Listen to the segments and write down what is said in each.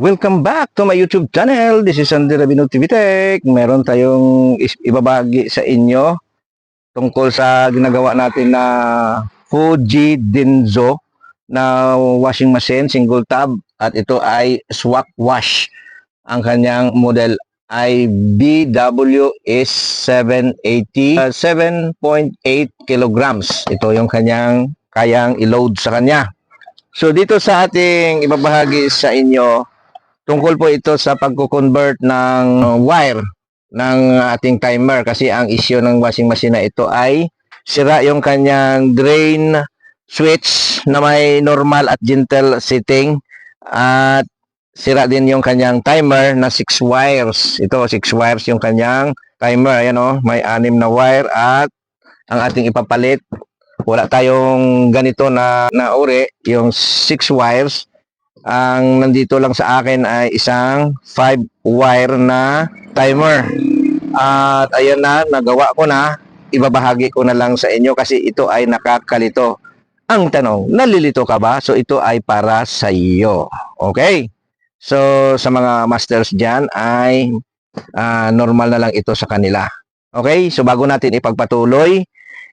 Welcome back to my YouTube channel. This is Andy Rabino TV Tech. Meron tayong ibabagi sa inyo tungkol sa ginagawa natin na Fuji Denso na washing machine, single tab, at ito ay swap wash. Ang kanyang model ay BWS 780, 7.8 kilograms. Ito yung kanyang kayang i-load sa kanya. So dito sa ating ibabahagi sa inyo, tungkol po ito sa pagko-convert ng wire ng ating timer, kasi ang issue ng washing machine na ito ay sira yung kanyang drain switch na may normal at gentle setting, at sira din yung kanyang timer na 6 wires. Ito 6 wires yung kanyang timer. Ayan o, may 6 na wire, at ang ating ipapalit, wala tayong ganito na uri, yung 6 wires. Ang nandito lang sa akin ay isang 5-wire na timer. At ayan na, nagawa ko na. Ibabahagi ko na lang sa inyo kasi ito ay nakakalito. Ang tanong, nalilito ka ba? So ito ay para sa iyo. Okay? So sa mga masters dyan ay normal na lang ito sa kanila. Okay? So bago natin ipagpatuloy,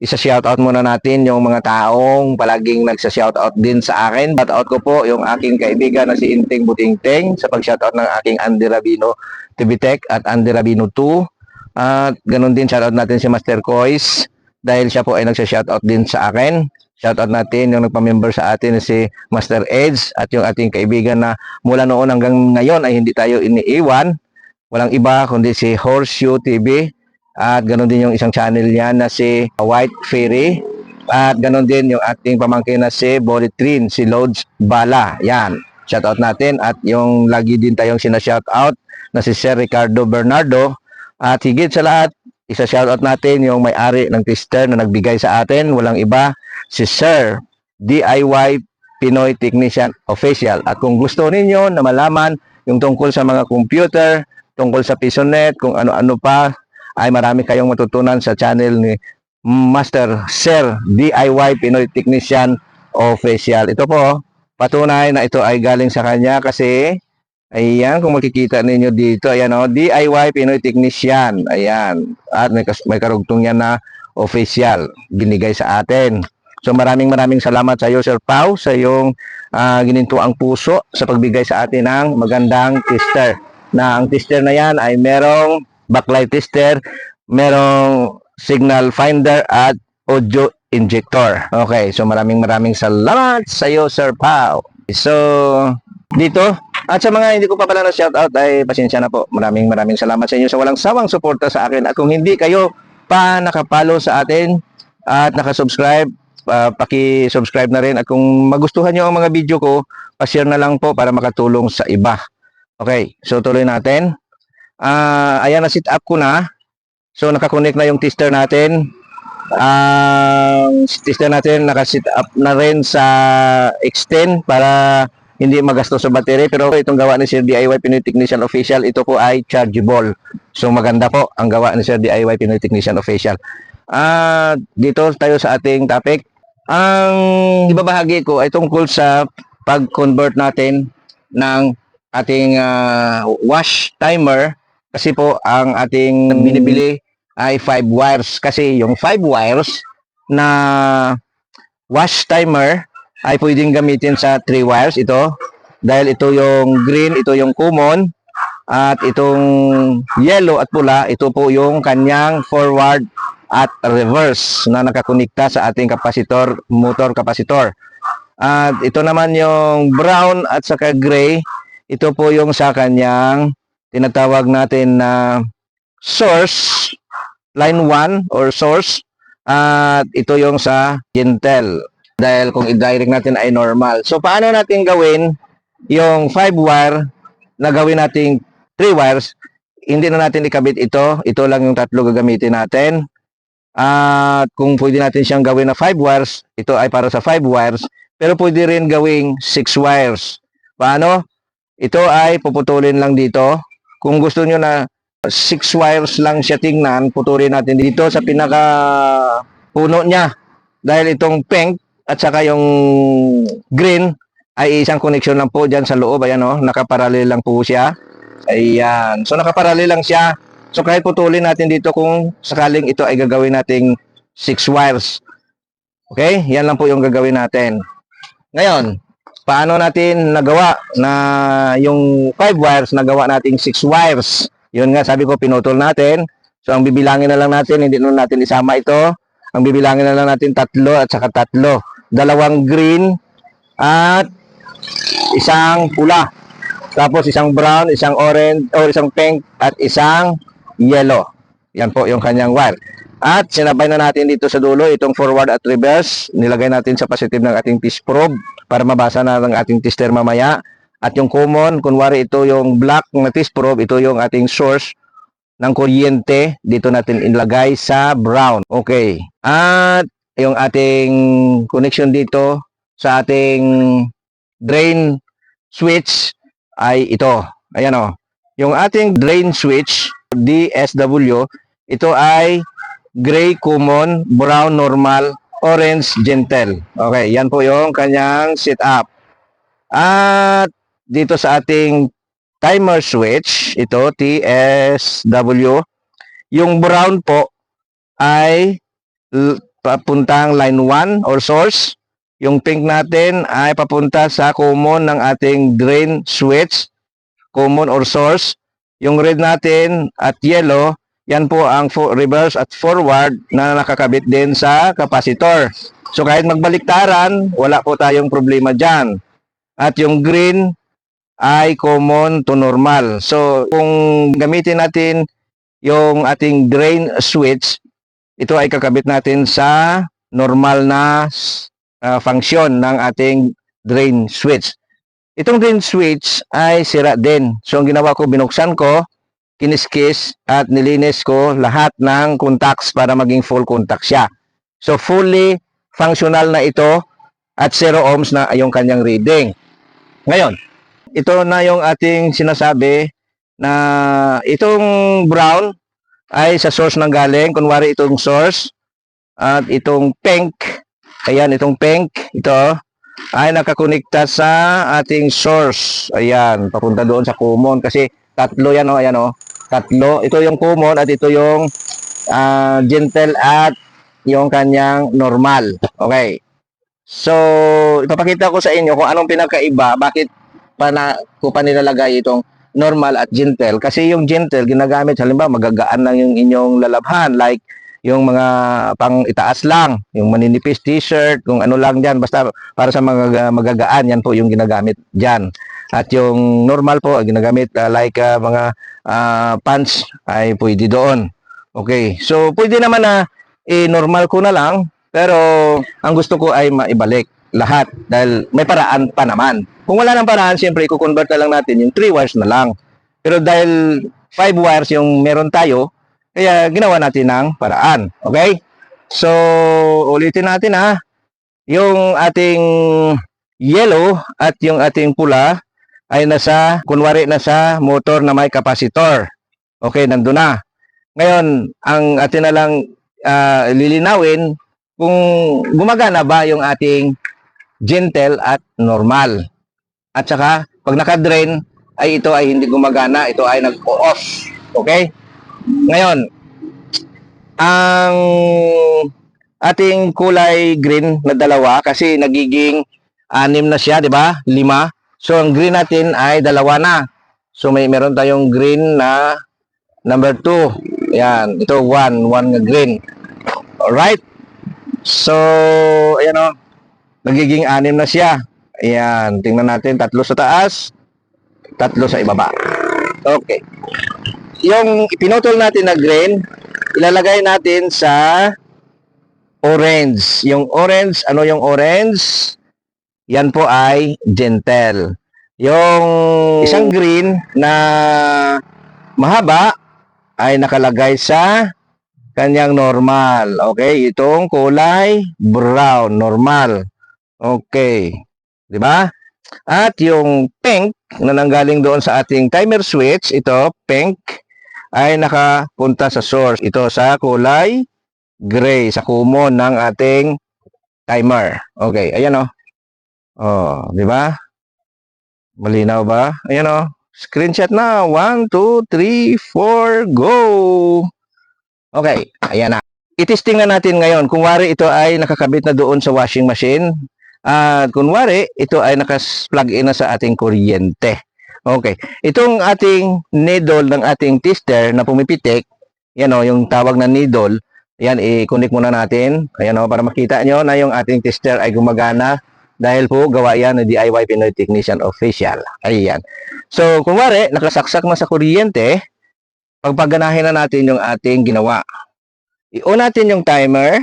isa-shoutout muna natin yung mga taong palaging nagsa-shoutout din sa akin. Shoutout ko po yung aking kaibigan na si Inting Butingting sa pag-shoutout ng aking Andy Rabino TV Tech at Andy Rabino 2. At ganun din, shoutout natin si Master Kois dahil siya po ay nagsa-shoutout din sa akin. Shoutout natin yung nagpa-member sa atin si Master Edge at yung ating kaibigan na mula noon hanggang ngayon ay hindi tayo iniiwan. Walang iba kundi si Horseshoe TV. At ganoon din yung isang channel niya na si White Fairy. At ganoon din yung ating pamangkin na si Bolitrin, si Lods Bala. Yan, shoutout natin. At yung lagi din tayong sina-shoutout na si Sir Ricardo Bernardo. At higit sa lahat, isa-shoutout natin yung may-ari ng tester na nagbigay sa atin. Walang iba, si Sir DIY Pinoy Technician Official. At kung gusto ninyo na malaman yung tungkol sa mga computer, tungkol sa PisoNet, kung ano-ano pa, ay marami kayong matutunan sa channel ni Master Sir DIY Pinoy Technician Official. Ito po, patunay na ito ay galing sa kanya kasi, ayan, kung makikita ninyo dito, ayan o, DIY Pinoy Technician. Ayan, at may karugtong yan na official, binigay sa atin. So maraming salamat sa iyo, Sir Pau, sa iyong ginintuang puso sa pagbigay sa atin ng magandang tester. Na ang tester na yan ay merong backlight tester, merong signal finder at audio injector. Okay, so maraming salamat sa iyo, Sir Pau. So dito, at sa mga hindi ko pa pala na shoutout ay pasensya na po. Maraming salamat sa inyo sa walang sawang suporta sa akin. At kung hindi kayo pa nakapalo sa atin at nakasubscribe, paki-subscribe na rin. At kung magustuhan nyo ang mga video ko, pa-share na lang po para makatulong sa iba. Okay, so tuloy natin. Ayan, na-set up ko na. So nakakonect na yung tester natin. Tester natin naka-set up na rin sa X10 para hindi magastos sa battery. Pero itong gawa ni Sir DIY Pinoy Technician Official, ito po ay chargeable. So maganda po ang gawa ni Sir DIY Pinoy Technician Official. Dito tayo sa ating topic. Ang ibabahagi ko ay tungkol sa pag-convert natin ng ating wash timer. Kasi po, ang ating binibili ay 5 wires. Kasi yung 5 wires na wash timer ay pwedeng gamitin sa 3 wires ito. Dahil ito yung green, ito yung common. At itong yellow at pula, ito po yung kanyang forward at reverse na nakakonekta sa ating capacitor, motor capacitor. At ito naman yung brown at saka gray, ito po yung sa kanyang tinatawag natin na source, line 1 or source, at ito yung sa gentle. Dahil kung i-direct natin ay normal. So paano natin gawin yung 5 wire na gawin nating 3 wires? Hindi na natin ikabit ito. Ito lang yung tatlo gagamitin natin. At kung pwede natin siyang gawin na 5 wires, ito ay para sa 5 wires. Pero pwede rin gawing 6 wires. Paano? Ito ay puputulin lang dito. Kung gusto nyo na 6 wires lang siya tingnan, putulin natin dito sa pinaka puno niya. Dahil itong pink at saka yung green ay isang connection lang po dyan sa loob. Ayan o, nakaparallel lang po siya. Ayan. So, nakaparallel lang siya. So, kahit putulin natin dito kung sakaling ito ay gagawin nating 6 wires. Okay? Yan lang po yung gagawin natin. Ngayon, paano natin nagawa na yung 5 wires, nagawa nating 6 wires? Yun nga, sabi ko, pinutol natin. So, ang bibilangin na lang natin, hindi na natin isama ito. Ang bibilangin na lang natin 3 at saka 3. 2 green at isang pula. Tapos isang brown, isang orange, o isang pink at isang yellow. Yan po yung kanyang wire. At sinabay na natin dito sa dulo itong forward at reverse. Nilagay natin sa positive ng ating test probe para mabasa na ng ating tester mamaya. At yung common, kunwari ito yung black na test probe, ito yung ating source ng kuryente. Dito natin ilagay sa brown. Okay. At yung ating connection dito sa ating drain switch ay ito. Ayan o. Yung ating drain switch, DSW, ito ay gray common, brown normal, orange gentle. Okay, yan po yung kanyang setup. At dito sa ating timer switch, ito TSW, yung brown po ay papuntang line 1 or source. Yung pink natin ay papunta sa common ng ating drain switch, common or source. Yung red natin at yellow, yan po ang reverse at forward na nakakabit din sa capacitor. So kahit magbaliktaran, wala po tayong problema dyan. At yung green ay common to normal. So kung gamitin natin yung ating drain switch, ito ay kakabit natin sa normal na function ng ating drain switch. Itong drain switch ay sira din. So, ang ginawa ko, binuksan ko, kiniskis, at nilinis ko lahat ng contacts para maging full contact siya. So, fully functional na ito at 0 ohms na yung kanyang reading. Ngayon, ito na yung ating sinasabi na itong brown ay sa source nang galing. Kunwari itong source at itong pink, ayan, itong pink, ito ay nakakonekta sa ating source. Ayan, papunta doon sa common kasi tatlo yan o, ayan o, tatlo. Ito yung common at ito yung gentle at yung kanyang normal. Okay. So, ipapakita ko sa inyo kung anong pinakaiba, bakit ko pa nilalagay itong normal at gentle. Kasi yung gentle, ginagamit, halimbawa, magagaan lang yung inyong lalabhan, like yung mga pang itaas lang, yung maninipis t-shirt, kung ano lang dyan, basta para sa mga magagaan, yan po yung ginagamit dyan. At yung normal po, ginagamit like mga pants, ay pwede doon. Okay, so pwede naman na normal ko na lang, pero ang gusto ko ay maibalik lahat dahil may paraan pa naman. Kung wala nang paraan, siyempre i-convert na lang natin yung 3 wires na lang. Pero dahil 5 wires yung meron tayo, kaya ginawa natin ng paraan. Okay? So, ulitin natin ha. Yung ating yellow at yung ating pula ay nasa, kunwari nasa motor na may capacitor. Okay, nandun na. Ngayon, ang atin na lang lilinawin kung gumagana ba yung ating gentle at normal. At saka, pag naka-drain, ay ito ay hindi gumagana, ito ay nag-off. Okay? Ngayon, ang ating kulay green na dalawa, kasi nagiging 6 na siya, di ba? 5. So, ang green natin ay 2 na. So, meron tayong green na number 2. Yan, ito 1 na green. Alright? So, ayan o, nagiging 6 na siya. Ayan, tingnan natin, 3 sa taas, 3 sa ibaba. Okay. Yung pinutol natin na green, ilalagay natin sa orange. Yung orange, ano yung orange? Yan po ay gentle. Yung isang green na mahaba ay nakalagay sa kanyang normal. Okay, itong kulay brown, normal. Okay. 'Di ba? At yung pink na nanggaling doon sa ating timer switch, ito, pink, ay nakapunta sa source. Ito sa kulay gray, sa common ng ating timer. Okay, ayan o. Oh, di ba? Malinaw ba? Ayan o. Screenshot na. 1, 2, 3, 4, go! Okay, ayan na. Itesting na natin ngayon. Kung wari ito ay nakakabit na doon sa washing machine. At kung wari, ito ay nakas-plug in na sa ating kuryente. Okay. Itong ating needle ng ating tester na pumipitik, yan o, yung tawag na needle, yan, i-connect muna natin. Ayan o, para makita nyo na yung ating tester ay gumagana dahil po gawa yan ng DIY Pinoy Technician Official. Ayan. So, kung wari, nakasaksak na sa kuryente, pagpaganahin na natin yung ating ginawa. I-on natin yung timer.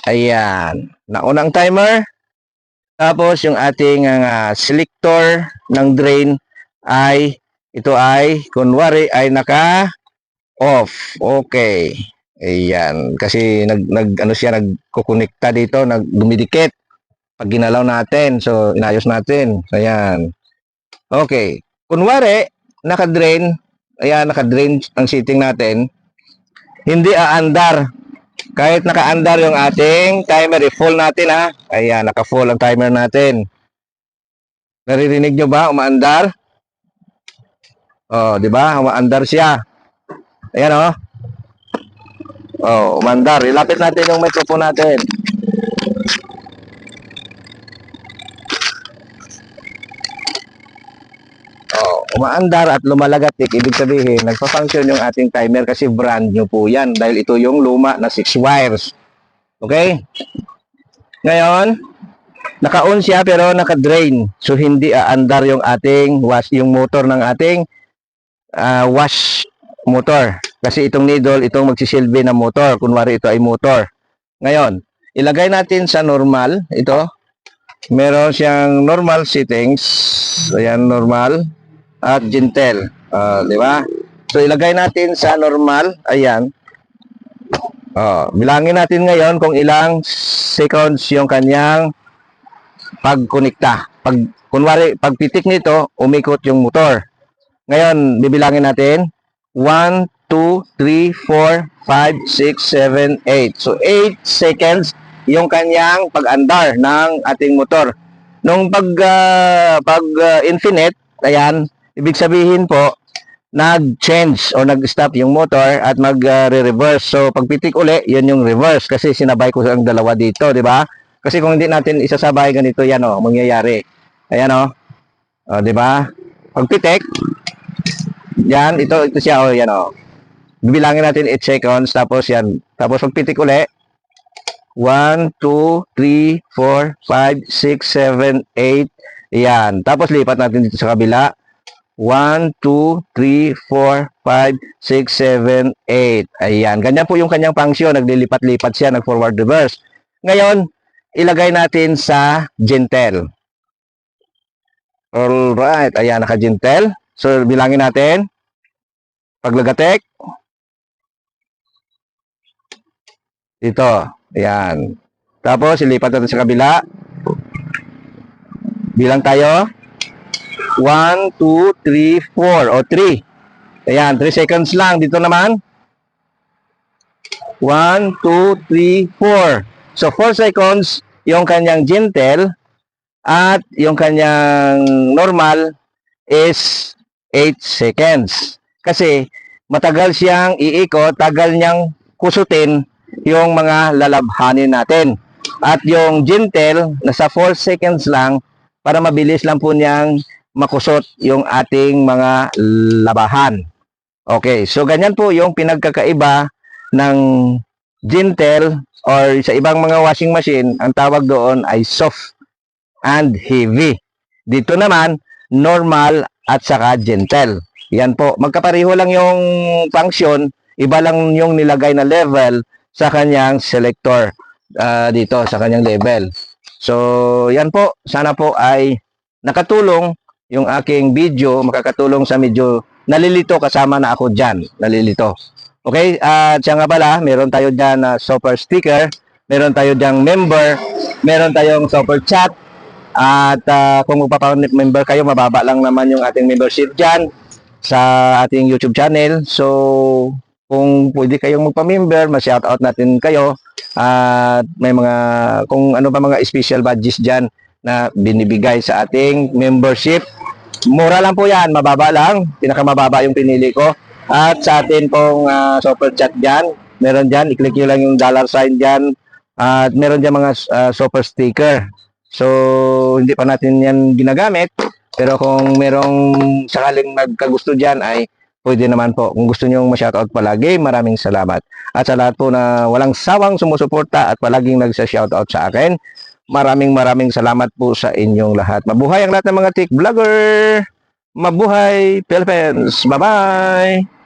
Ayan. Nauna ang timer. Tapos, yung ating selector ng drain ay, ito ay, kunwari, ay naka-off. Okay. Ayan. Kasi, ano siya, nagkukonekta dito, dumidikit. Pag ginalaw natin. So, inayos natin. Ayan. Okay. Kunwari, naka-drain. Ayan, naka-drain ang setting natin. Hindi aandar. Kahit naka-andar yung ating timer, i-full natin ha. Ayan, naka-full ang timer natin. Naririnig nyo ba? Umaandar? Oh, di ba? Umaandar siya. Ayan oh. Oh, umaandar. Ilapit natin yung microphone natin. Oh, umaandar at lumalagatik. Ibig sabihin, nagpa-function yung ating timer kasi brand new po yan. Dahil ito yung luma na 6 wires. Okay? Ngayon, naka-on siya pero naka-drain. So, hindi aandar yung ating yung motor ng ating wash motor. Kasi itong needle, itong magsisilbi na motor. Kunwari ito ay motor. Ngayon, ilagay natin sa normal. Ito, meron siyang normal settings. Ayan, normal. At gentle. Di ba? So, ilagay natin sa normal. Ayan. Bilangin natin ngayon kung ilang seconds yung kanyang pagkonekta. Kunwari, pagpitik nito, umikot yung motor. Ngayon, bibilangin natin. 1, 2, 3, 4, 5, 6, 7, 8. So, 8 seconds yung kanyang pag-andar ng ating motor. Nung infinite, ayan, ibig sabihin po, nag-change o nag-stop yung motor at mag-reverse. So, pagpitik uli, yun yung reverse kasi sinabay ko ang dalawa dito, di ba? Kasi kung hindi natin isasabay ganito, yan o, mangyayari. Ayan o. O, di ba? Pagpitik, yan, ito siya o, yan o. Bibilangin natin 8 seconds, tapos yan. Tapos pagpitik uli, 1, 2, 3, 4, 5, 6, 7, 8. Yan. Tapos lipat natin dito sa kabila. 1, 2, 3, 4, 5, 6, 7, 8. Ayan. Ganyan po yung kanyang function. Naglilipat-lipat siya, nag-forward reverse. Ngayon, ilagay natin sa gentle. Alright. Ayan, naka-gentle. So, bilangin natin. Paglagatek. Dito. Ayan. Tapos, ilipat natin sa kabila. Bilang tayo. 1, 2, 3, 4. O, 3. Ayan, 3 seconds lang. Dito naman. 1, 2, 3, 4. So, 4 seconds yung kanyang gentle at yung kanyang normal is 8 seconds. Kasi, matagal siyang iikot, tagal niyang kusutin yung mga lalabhanin natin. At yung gentle, nasa 4 seconds lang para mabilis lang po niyang makusot yung ating mga labahan. Okay, so ganyan po yung pinagkakaiba ng gentle or sa ibang mga washing machine, ang tawag doon ay soft and heavy. Dito naman, normal at saka gentle. Yan po, magkapareho lang yung function, iba lang yung nilagay na level sa kanyang selector dito, sa kanyang level. So, yan po, sana po ay nakatulong yung aking video, makakatulong sa medyo nalilito kasama na ako dyan, nalilito. Okay, at siya nga pala, meron tayo dyan na super sticker, meron tayo dyan member, meron tayong super chat, at kung magpapa-member kayo, mababa lang naman yung ating membership dyan sa ating YouTube channel. So, kung pwede kayong magpa-member, ma-shoutout natin kayo, at may mga, kung ano pa mga special badges dyan, na binibigay sa ating membership. Mura lang po yan, mababa lang. Pinakamababa yung pinili ko. At sa atin pong super chat dyan, meron dyan, i-click nyo lang yung dollar sign dyan. At meron dyan mga super sticker. So, hindi pa natin yan ginagamit. Pero kung merong sakaling nagkagusto dyan ay pwede naman po. Kung gusto nyo ma-shoutout palagi, maraming salamat. At sa lahat po na walang sawang sumusuporta at palaging nagsa-shoutout sa akin, maraming salamat po sa inyong lahat. Mabuhay ang lahat ng mga tech vlogger! Mabuhay, Philippines! Bye-bye!